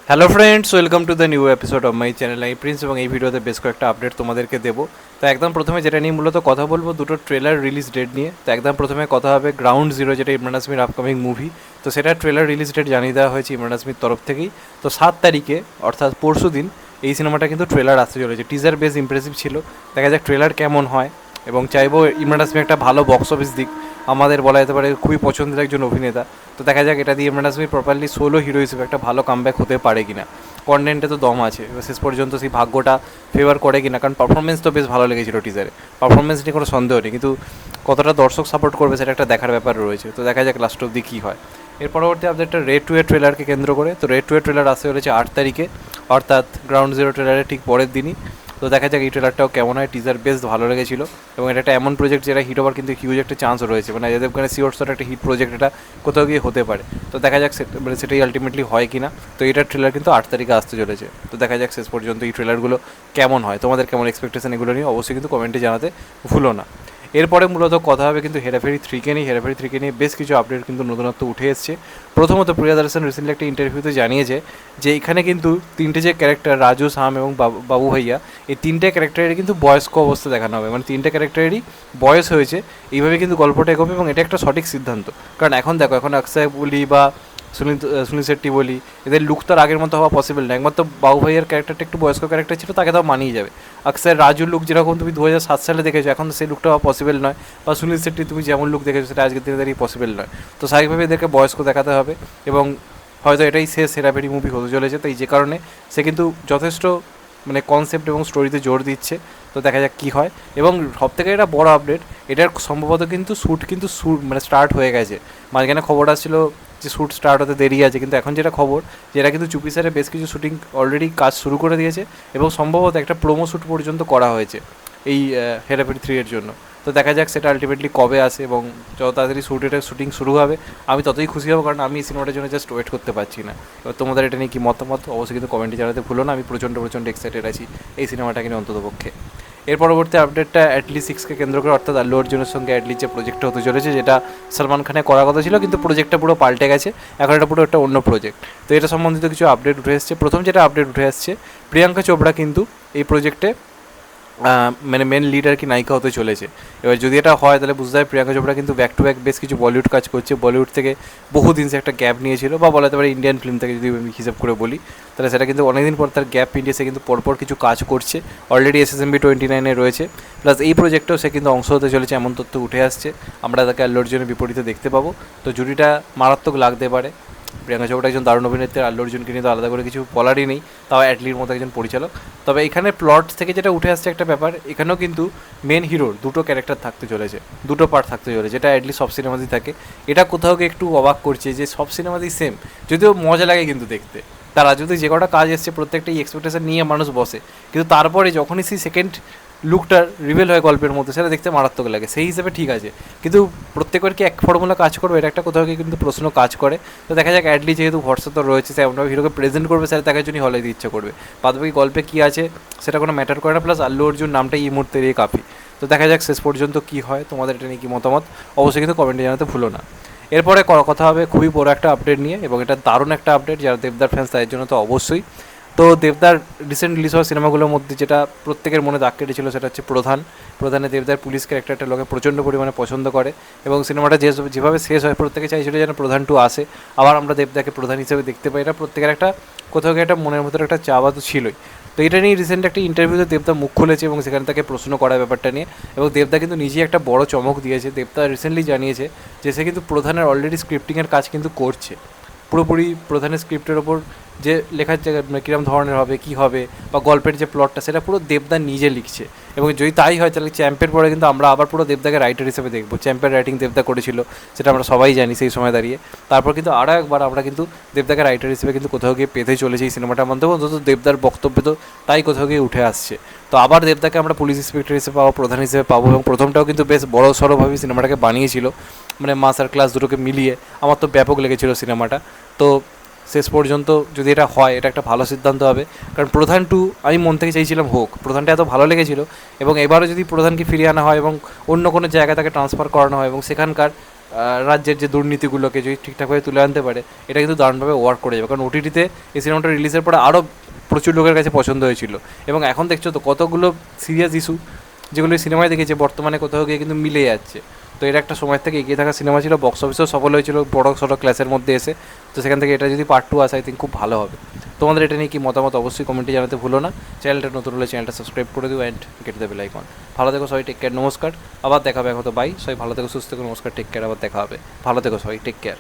Hello friends, welcome to the new episode of my channel. আমি Prince এবং এই ভিডিওতে বেশ কয়েকটা আপডেট তোমাদেরকে দেবো। তো একদম প্রথমে যেটা নিয়ে মূলত কথা বলবো, দুটো ট্রেলার রিলিজ ডেট নিয়ে। তো একদম প্রথমে কথা হবে গ্রাউন্ড জিরো, যেটা ইমরান হাশমির আপকামিং মুভি। তো সেটার ট্রেলার রিলিজ ডেট জানিয়ে দেওয়া হয়েছে ইমরান হাশমির তরফ থেকেই। তো 7 তারিখে অর্থাৎ পরশু দিন এই সিনেমাটা কিন্তু ট্রেলার আসতে চলেছে। টিজার বেশ ইমপ্রেসিভ ছিল, দেখা যাক ট্রেলার কেমন হয়। এবং চাইবো ইমরান হাশমি একটা ভালো বক্স অফিস দিক, আমাদের বলা যেতে পারে খুবই পছন্দের একজন অভিনেতা। তো দেখা যাক এটা দিয়ে Imran Hashmi properly solo hero হিসেবে একটা ভালো কামব্যাক হতে পারে কিনা। কন্টেন্টে তো দম আছে, এবার শেষ পর্যন্ত সেই ভাগ্যটা ফেভার করে কিনা, কারণ পারফরমেন্স তো বেশ ভালো লেগেছিল টিজারে। পারফরমেন্স নিয়ে কোনো সন্দেহ নেই, কিন্তু কতটা দর্শক সাপোর্ট করবে সেটা একটা দেখার ব্যাপার রয়েছে। তো দেখা যাক লাস্ট অব্দি কী হয়। এর পরবর্তী আপডেটটা রেড টু এর ট্রেলারকে কেন্দ্র করে। তো রেড টু এর ট্রেলার আসতে চলেছে 8 তারিখে, অর্থাৎ গ্রাউন্ড জিরো ট্রেলারের ঠিক পরের দিনই। তো দেখা যাক এই ট্রেলারটাও কেমন হয়। টিজার বেশ ভালো লেগেছিল, এবং এটা একটা এমন প্রজেক্ট যেটা হিট হওয়ার কিন্তু হিউজ একটা চান্স রয়েছে। মানে অজয় দেবগনের শিওর শট একটা হিট প্রজেক্ট, এটা কোথাও গিয়ে হতে পারে। তো দেখা যাক মানে সেটাই আলটিমেটলি হয় কি না। তো এটার ট্রেলার কিন্তু 8 তারিখে আসতে চলেছে। তো দেখা যাক শেষ পর্যন্ত এই ট্রেলারগুলো কেমন হয়। তোমাদের কেমন এক্সপেকটেশন এগুলো নিয়ে অবশ্যই কিন্তু কমেন্টে জানাতে ভুলো না। এরপরে মূলত কথা হবে কিন্তু হেরাফেরি 3কে নিয়ে। হেরাফেরি 3কে নিয়ে বেশ কিছু আপডেট কিন্তু নতুনত্ব উঠে এসছে। প্রথমত প্রিয়াদর্শন রিসেন্টলি একটা ইন্টারভিউতে জানিয়েছে যে এখানে কিন্তু তিনটে যে ক্যারেক্টার রাজু, শাম এবং বাবু ভাইয়া, এই তিনটে ক্যারেক্টারেরই কিন্তু বয়স্ক অবস্থা দেখানো হবে। মানে তিনটে ক্যারেক্টারেরই বয়স হয়েছে, এইভাবে কিন্তু গল্পটা এগোবে, এবং এটা একটা সঠিক সিদ্ধান্ত। কারণ এখন দেখো, এখন অক্ষয় বলি বা সুনীল শেট্টি বলি, এদের লুক তো আর আগের মতো হওয়া পসিবল না। একমাত্র বাবু ভাইয়ের ক্যারেক্টারটা একটু বয়স্ক ক্যারেক্টার ছিল, তাকে তাও মানিয়ে যাবে। অক্ষয় রাজুর লুক যেরকম তুমি 2007 সালে দেখেছো, এখন তো সেই লুকটা হওয়া পসিবল নয়। বা সুনীল শেট্টি তুমি যেমন লুক দেখেছো সেটা আজকের দিনে দাঁড়িয়ে পসিবল নয়। তো স্বাভাবিকভাবে এদেরকে বয়স্ক দেখাতে হবে, এবং হয়তো এটাই শেষ হেরাফেরি মুভি হতে চলেছে। তাই যে কারণে সে কিন্তু যথেষ্ট মানে কনসেপ্ট এবং স্টোরিতে জোর দিচ্ছে। তো দেখা যাক কী হয়। এবং সবথেকে এটা বড় আপডেট, এটার সম্ভবত কিন্তু শ্যুট মানে স্টার্ট হয়ে গেছে। মাঝখানে খবর আসছিল যে শ্যুট স্টার্ট হতে দেরি আছে, কিন্তু এখন যেটা খবর যে এরা কিন্তু চুপি সারে বেশ কিছু শ্যুটিং অলরেডি কাজ শুরু করে দিয়েছে, এবং সম্ভবত একটা প্রোমো শ্যুট পর্যন্ত করা হয়েছে এই হেরাফেরি 3 এর জন্য। তো দেখা যাক সেটা আলটিমেটলি কবে আসে, এবং যত তাড়াতাড়ি শ্যুটিং শুরু হবে আমি ততই খুশি হব, কারণ আমি এই সিনেমাটার জন্য জাস্ট ওয়েট করতে পারছি না। এবার তোমাদের এটা নিয়ে কী মতামত অবশ্যই কিন্তু কমেন্টে জানাতে ভুলো না। আমি প্রচণ্ড এক্সাইটেড আছি এই সিনেমাটাকে নিয়ে অন্ততপক্ষে। এর পরবর্তী আপডেটটা অ্যাটলি 6কে কেন্দ্র করে, অর্থাৎ আল্লু অর্জুনের সঙ্গে অ্যাটলি যে প্রজেক্টটা হতে চলেছে, যেটা সলমান খানের করার কথা ছিল, কিন্তু প্রজেক্টটা পুরো পাল্টে গেছে। এখন এটা পুরো একটা অন্য প্রজেক্ট। তো এটা সম্বন্ধিত কিছু আপডেট উঠে এসছে। প্রথম যেটা আপডেট উঠে আসছে, প্রিয়াঙ্কা চোপড়া কিন্তু এই প্রজেক্টে মানে মেন লিড আর কি নায়িকা হতে চলেছে। এবার যদি এটা হয় তাহলে বুঝতে হয় প্রিয়াঙ্কা চোপড়া কিন্তু ব্যাক টু ব্যাক বেশ কিছু বলিউড কাজ করছে। বলিউড থেকে বহুদিন সে একটা গ্যাপ নিয়েছিল, বা বলা যেতে পারে ইন্ডিয়ান ফিল্ম থেকে যদি আমি হিসাব করে বলি, তাহলে সেটা কিন্তু অনেকদিন পর তার গ্যাপ মিটিয়ে সে কিন্তু পরপর কিছু কাজ করছে। অলরেডি SSMB 29 রয়েছে, প্লাস এই প্রজেক্টেও সে কিন্তু অংশ হতে চলেছে, এমন তথ্য উঠে আসছে। আমরা তাকে আল্লু অর্জুনের বিপরীতে দেখতে পাবো। তো জুটিটা মারাত্মক লাগতে পারে। প্রিয়াঙ্কা চোপড়া একজন দারুণ অভিনেত্রী, আল্লু অর্জুনকে নিয়ে তো আলাদা করে কিছু বলারই নেই, তাও অ্যাটলির মতো একজন পরিচালক। তবে এখানে প্লট থেকে যেটা উঠে আসছে একটা ব্যাপার, এখানেও কিন্তু মেন হিরোর দুটো ক্যারেক্টার থাকতে চলেছে, দুটো পার্ট থাকতে চলেছে, যেটা অ্যাটলিস্ট সব সিনেমাতেই থাকে। এটা কোথাও গিয়ে একটু অবাক করছে যে সব সিনেমাতেই সেম, যদিও মজা লাগে কিন্তু দেখতে। তারা যদি যে কটা কাজ এসছে প্রত্যেকটা এই এক্সপেকটেশন নিয়ে মানুষ বসে, কিন্তু তারপরে যখনই সেই সেকেন্ড লুকটা রিভেল হয় গল্পের মধ্যে, সেটা দেখতে মারাত্মক লাগে। সেই হিসেবে ঠিক আছে, কিন্তু প্রত্যেকের কি এক ফর্মুলা কাজ করবে, এটা একটা কোথাও গিয়ে কিন্তু প্রশ্ন কাজ করে। তো দেখা যাক অ্যাটলি যেহেতু হোয়াটসঅ্যাপ তো রয়েছে, সে এমনভাবে হিরোকে প্রেজেন্ট করবে সেটা দেখার জন্যই হলে দিতে ইচ্ছে করবে। বাদবাকি গল্পে কী আছে সেটা কোনো ম্যাটার করে না। প্লাস আল্লু অর্জুন নামটাই এই মুহূর্তে এই কাফি। তো দেখা যাক শেষ পর্যন্ত কী হয়। তোমাদের এটা নিয়ে কী মতামত অবশ্যই কিন্তু কমেন্টে জানাতে ভুলো না। এরপরে কথা হবে খুবই বড় একটা আপডেট নিয়ে, এবং এটা দারুণ একটা আপডেট যারা দেবদার ফ্যান্স তাদের জন্য তো অবশ্যই। তো দেবদার রিসেন্ট রিলিজ হওয়া সিনেমাগুলোর মধ্যে যেটা প্রত্যেকের মনে দাগ কেটেছিল সেটা হচ্ছে প্রধানে দেবদার পুলিশ ক্যারেক্টারটা লোকে প্রচণ্ড পরিমাণে পছন্দ করে, এবং সিনেমাটা যেভাবে শেষ হয় প্রত্যেকে চাইছিল যেন প্রধান 2 আসে, আবার আমরা দেবদাকে প্রধান হিসেবে দেখতে পাই। এটা প্রত্যেকের একটা কোথাও গিয়ে একটা মনের মধ্যে একটা চাওয়া তো ছিলই। তো এটা নিয়ে রিসেন্ট একটা ইন্টারভিউতে দেবদা মুখ খুলেছে, এবং সেখানে তাকে প্রশ্ন করা ব্যাপারটা নিয়ে, এবং দেবদা কিন্তু নিজেই একটা বড় চমক দিয়েছে। দেবদা রিসেন্টলি জানিয়েছে যে সে কিন্তু প্রধানের অলরেডি স্ক্রিপ্টিংয়ের কাজ কিন্তু করছে, পুরোপুরি প্রধানের স্ক্রিপ্টের ওপর যে লেখার জায়গা কীরকম ধরনের হবে, কী হবে, বা গল্পের যে প্লটটা সেটা পুরো দেবদা নিজে লিখছে। এবং যদি তাই হয় তাহলে চ্যাম্পের পরে কিন্তু আমরা আবার পুরো দেবদাকে রাইটার হিসেবে দেখবো। চ্যাম্পের রাইটিং দেবদা করেছিল, সেটা আমরা সবাই জানি সেই সময় দাঁড়িয়ে। তারপর কিন্তু আরও একবার আমরা কিন্তু দেবদাকে রাইটার হিসেবে কিন্তু কোথাও গিয়ে পেতে চলেছি এই সিনেমাটার মধ্যে, অন্তত দেবদার বক্তব্য তো তাই কোথাও গিয়ে উঠে আসছে। তো আবার দেবদাকে আমরা পুলিশ ইন্সপেক্টর হিসেবে পাবো, প্রধান হিসেবে পাবো। এবং প্রথমটাও কিন্তু বেশ বড় সড়োভাবে সিনেমাটাকে বানিয়েছিল, মানে মাস আর ক্লাস দুটোকে মিলিয়ে আমার তো ব্যাপক লেগেছিল সিনেমাটা। তো শেষ পর্যন্ত যদি এটা হয়, এটা একটা ভালো সিদ্ধান্ত হবে, কারণ প্রধান 2 আমি মন থেকে চাইছিলাম হোক। প্রধানটা এত ভালো লেগেছিল, এবং এবারও যদি প্রধানকে ফিরিয়ে আনা হয় এবং অন্য কোনো জায়গায় তাকে ট্রান্সফার করানো হয়, এবং সেখানকার রাজ্যের যে দুর্নীতিগুলোকে যদি ঠিকঠাকভাবে তুলে আনতে পারে, এটা কিন্তু দারুণভাবে ওয়ার্ক করে যাবে। কারণ ওটিটিতে এই সিনেমাটা রিলিজের পরে আরও প্রচুর লোকের কাছে পছন্দ হয়েছিল, এবং এখন দেখছো তো কতগুলো সিরিয়াস ইস্যু যেগুলো সিনেমায় দেখেছে বর্তমানে কোথাও গিয়ে কিন্তু মিলে যাচ্ছে। তো এর একটা সময় থেকে এগিয়ে থাকা সিনেমা ছিল, বক্স অফিসেও সফল হয়েছিল বড় সড়ো ক্লাসের মধ্যে এসে। তো সেখান থেকে এটা যদি পার্ট 2 আসে আই থিঙ্ক খুব ভালো হবে। তোমাদের এটা নিয়ে কি মতামত অবশ্যই কমেন্টে জানাতে ভুলো না। চ্যানেলটা নতুন হলে চ্যানেলটা সাবস্ক্রাইব করে দিও and get the bell icon. ভালো থেকো সবাই, টেক কেয়ার, নমস্কার। আবার দেখা হবে এখন তো, বাই। সবাই ভালো থেকো, সুস্থ থেকো, নমস্কার, টেক কেয়ার, আবার দেখা হবে। ভালো থেকো সবাই, টেক কেয়ার।